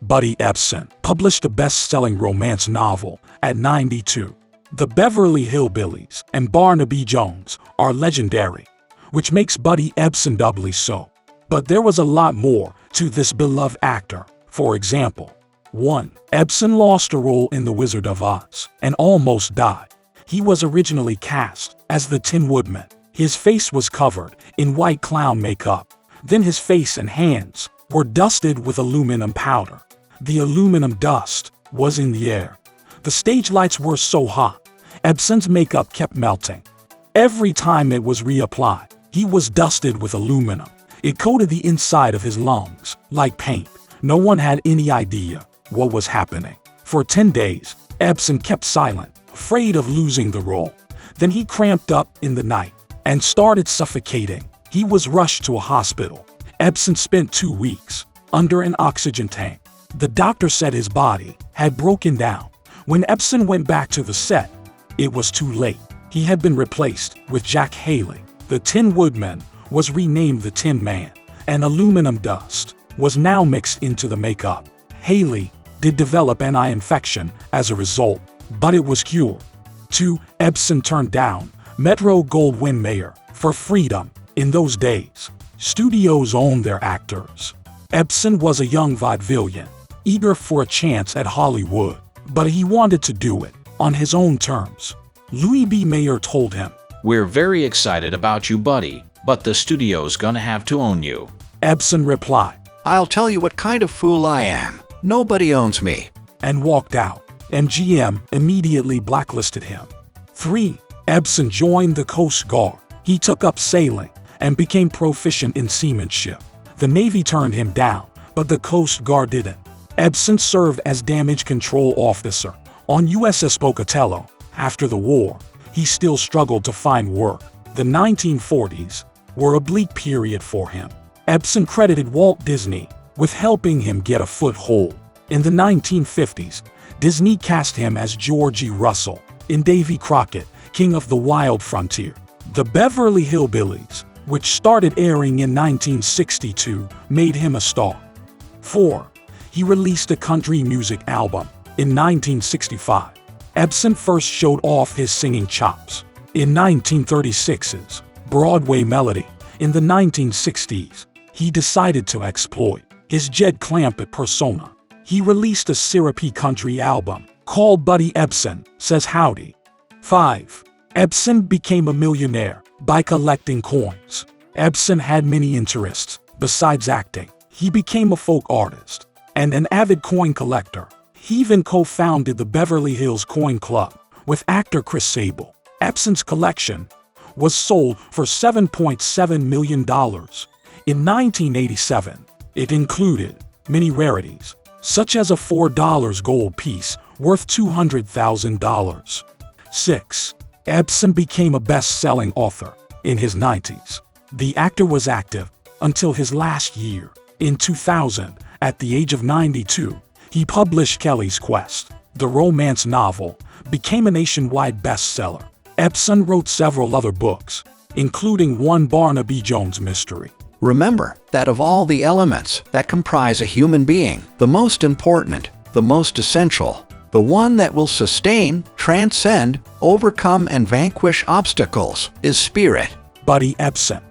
Buddy Ebsen published a best-selling romance novel at 92. The Beverly Hillbillies and Barnaby Jones are legendary, which makes Buddy Ebsen doubly so. But there was a lot more to this beloved actor. For example, 1. Ebsen lost a role in The Wizard of Oz and almost died. He was originally cast as the Tin Woodman. His face was covered in white clown makeup. Then his face and hands were dusted with aluminum powder. The aluminum dust was in the air. The stage lights were so hot, Ebsen's makeup kept melting. Every time it was reapplied, he was dusted with aluminum. It coated the inside of his lungs like paint. No one had any idea what was happening. For 10 days, Ebsen kept silent, afraid of losing the role. Then he cramped up in the night and started suffocating. He was rushed to a hospital. Ebsen spent 2 weeks under an oxygen tank. The doctor said his body had broken down. When Ebsen went back to the set, it was too late. He had been replaced with Jack Haley. The Tin Woodman was renamed the Tin Man, and aluminum dust was now mixed into the makeup. Haley did develop an eye infection as a result, but it was cured. 2. Ebsen turned down Metro-Goldwyn-Mayer for freedom. In those days, studios owned their actors. Ebsen was a young vaudevillian, eager for a chance at Hollywood, but he wanted to do it on his own terms. Louis B. Mayer told him, "We're very excited about you, buddy, but the studio's gonna have to own you." Ebsen replied, "I'll tell you what kind of fool I am. Nobody owns me," and walked out. MGM immediately blacklisted him. 3. Ebsen joined the Coast Guard. He took up sailing and became proficient in seamanship. The Navy turned him down, but the Coast Guard didn't. Ebsen served as damage control officer on USS Pocatello. After the war, he still struggled to find work. The 1940s were a bleak period for him. Ebsen credited Walt Disney with helping him get a foothold. In the 1950s, Disney cast him as Georgie Russell in Davy Crockett, King of the Wild Frontier. The Beverly Hillbillies, which started airing in 1962, made him a star. 4. He released a country music album in 1965. Ebsen first showed off his singing chops in 1936's Broadway Melody. In the 1960s, he decided to exploit his Jed Clampett persona. He released a syrupy country album called Buddy Ebsen Says Howdy. 5. Ebsen became a millionaire by collecting coins. Ebsen had many interests besides acting. He became a folk artist and an avid coin collector. He even co-founded the Beverly Hills Coin Club with actor Chris Sable. Ebsen's collection was sold for $7.7 million. In 1987, it included many rarities, such as a $4 gold piece worth $200,000. 6. Ebsen became a best-selling author in his 90s. The actor was active until his last year. In 2000, at the age of 92, he published Kelly's Quest. The romance novel became a nationwide bestseller. Ebsen wrote several other books, including one Barnaby Jones mystery. Remember that of all the elements that comprise a human being, the most important, the most essential, the one that will sustain, transcend, overcome, and vanquish obstacles is spirit. Buddy Ebsen.